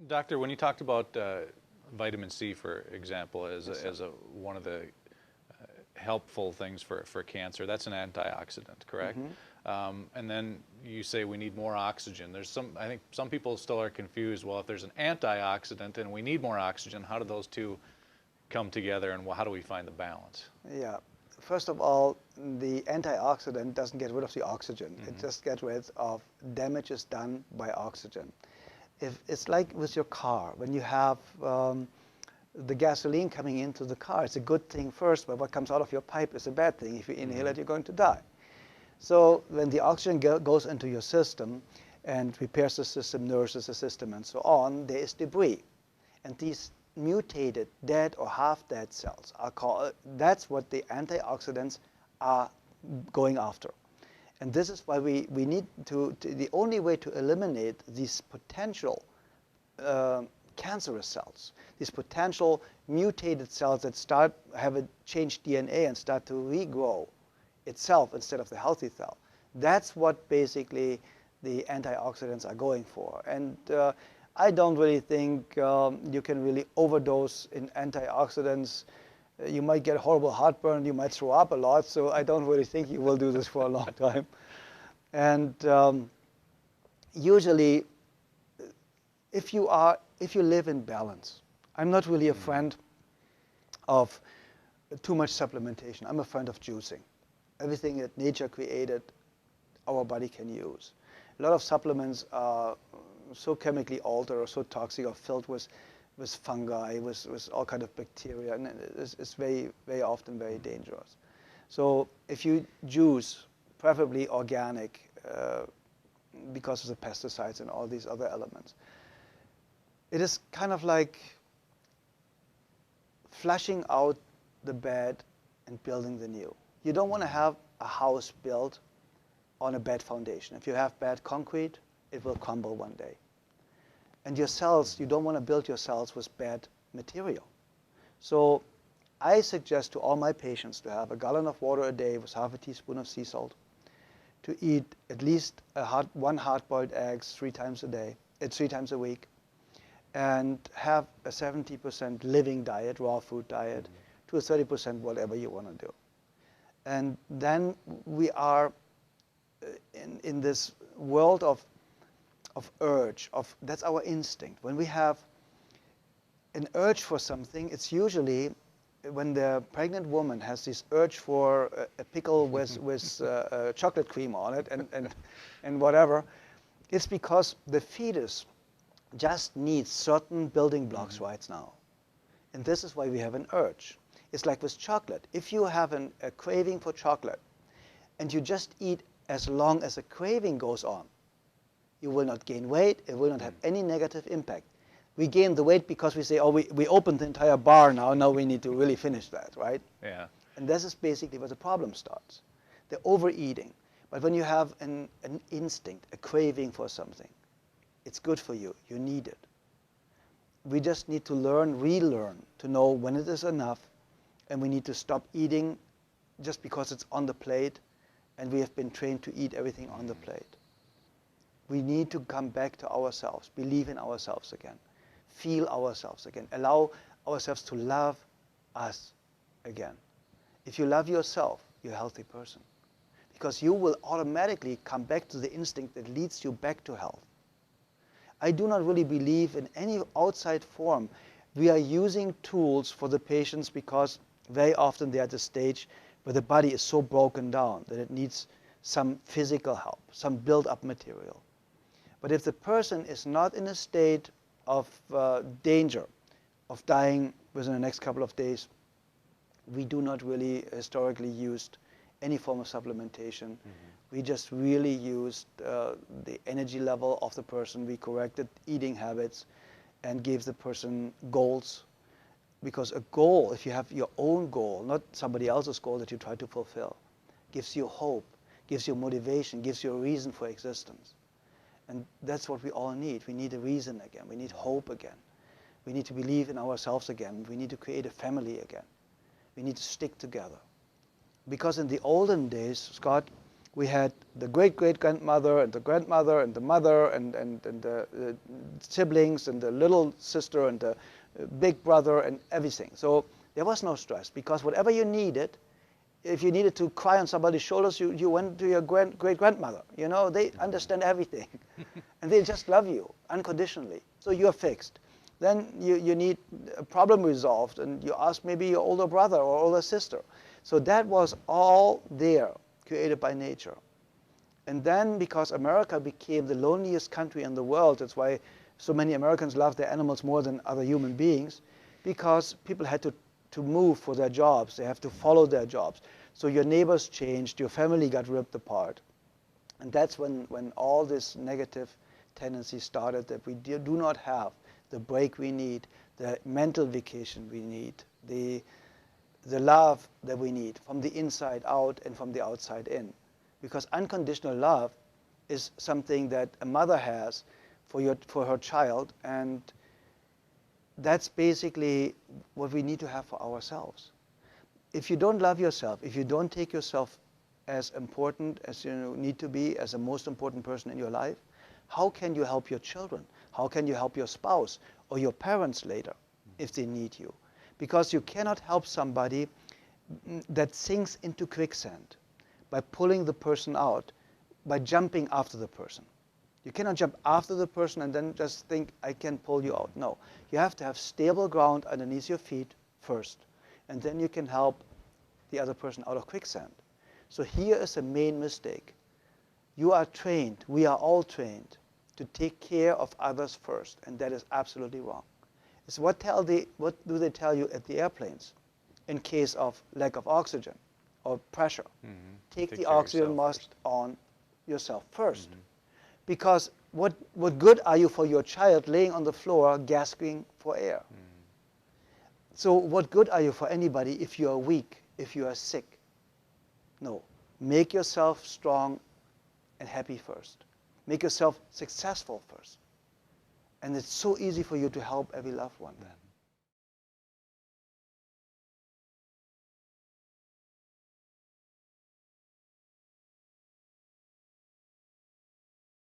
Doctor, when you talked about vitamin C, for example, as, one of the helpful things for cancer, that's an antioxidant, correct? And then you say we need more oxygen. I think some people still are confused. Well, if there's an antioxidant and we need more oxygen, how do those two come together, and how do we find the balance? Yeah. First of all, the antioxidant doesn't get rid of the oxygen. It just gets rid of damages done by oxygen. It's like with your car. When you have the gasoline coming into the car, it's a good thing first, but what comes out of your pipe is a bad thing. If you inhale it, you're going to die. So when the oxygen goes into your system and repairs the system, nourishes the system, and so on, there is debris. And these mutated, dead or half-dead cells are called, that's what the antioxidants are going after. And this is why we need the only way to eliminate these potential cancerous cells, these potential mutated cells that have a changed DNA and start to regrow itself instead of the healthy cell. That's what basically the antioxidants are going for. And I don't really think you can really overdose in antioxidants. You might get horrible heartburn, you might throw up a lot, so I don't really think you will do this for a long time. And usually, if you live in balance, I'm not really a friend of too much supplementation. I'm a friend of juicing. Everything that nature created, our body can use. A lot of supplements are so chemically altered or so toxic or filled with fungi, with all kind of bacteria, and it's very, very often very dangerous. So if you juice, preferably organic, because of the pesticides and all these other elements, it is kind of like flushing out the bad and building the new. You don't want to have a house built on a bad foundation. If you have bad concrete, it will crumble one day. And your cells, you don't want to build your cells with bad material. So I suggest to all my patients to have a gallon of water a day with half a teaspoon of sea salt, to eat at least one hard-boiled egg 3 times a week, and have a 70% living diet, raw food diet, to a 30% whatever you want to do. And then we are in this world of urge, that's our instinct. When we have an urge for something, it's usually when the pregnant woman has this urge for a pickle with chocolate cream on it and whatever, it's because the fetus just needs certain building blocks right now. And this is why we have an urge. It's like with chocolate. If you have a craving for chocolate and you just eat as long as the craving goes on, you will not gain weight, it will not have any negative impact. We gain the weight because we say, oh, we opened the entire bar now we need to really finish that, right? Yeah. And this is basically where the problem starts, the overeating. But when you have an instinct, a craving for something, it's good for you, you need it. We just need to relearn to know when it is enough, and we need to stop eating just because it's on the plate, and we have been trained to eat everything on the plate. We need to come back to ourselves, believe in ourselves again, feel ourselves again, allow ourselves to love us again. If you love yourself, you're a healthy person, because you will automatically come back to the instinct that leads you back to health. I do not really believe in any outside form. We are using tools for the patients because very often they're at a stage where the body is so broken down that it needs some physical help, some build-up material. But if the person is not in a state of danger of dying within the next couple of days, we do not really historically used any form of supplementation. We just really used the energy level of the person. We corrected eating habits and gave the person goals. Because a goal, if you have your own goal, not somebody else's goal that you try to fulfill, gives you hope, gives you motivation, gives you a reason for existence. And that's what we all need. We need a reason again. We need hope again. We need to believe in ourselves again. We need to create a family again. We need to stick together. Because in the olden days, Scott, we had the great-great-grandmother and the grandmother and the mother and the siblings and the little sister and the big brother and everything. So there was no stress, because whatever you needed, if you needed to cry on somebody's shoulders, you went to your great-grandmother. You know, they understand everything. And they just love you unconditionally. So you're fixed. Then you need a problem resolved, and you ask maybe your older brother or older sister. So that was all there, created by nature. And then, because America became the loneliest country in the world, that's why so many Americans love their animals more than other human beings, because people had to move for their jobs. They have to follow their jobs. So your neighbors changed, your family got ripped apart. And that's when all this negative tendency started, that we do not have the break we need, the mental vacation we need, the love that we need from the inside out and from the outside in. Because unconditional love is something that a mother has for her child, and that's basically what we need to have for ourselves. If you don't love yourself, if you don't take yourself as important as you need to be, as the most important person in your life, how can you help your children? How can you help your spouse or your parents later if they need you? Because you cannot help somebody that sinks into quicksand by pulling the person out, by jumping after the person. You cannot jump after the person and then just think, I can pull you out. No, you have to have stable ground underneath your feet first, and then you can help the other person out of quicksand. So here is a main mistake. You are trained, we are all trained, to take care of others first, and that is absolutely wrong. It's what do they tell you at the airplanes in case of lack of oxygen or pressure? Mm-hmm. Take the oxygen mask on yourself first. Mm-hmm. Because what good are you for your child laying on the floor gasping for air? Mm-hmm. So what good are you for anybody if you are weak, if you are sick? No. Make yourself strong and happy first. Make yourself successful first. And it's so easy for you to help every loved one then.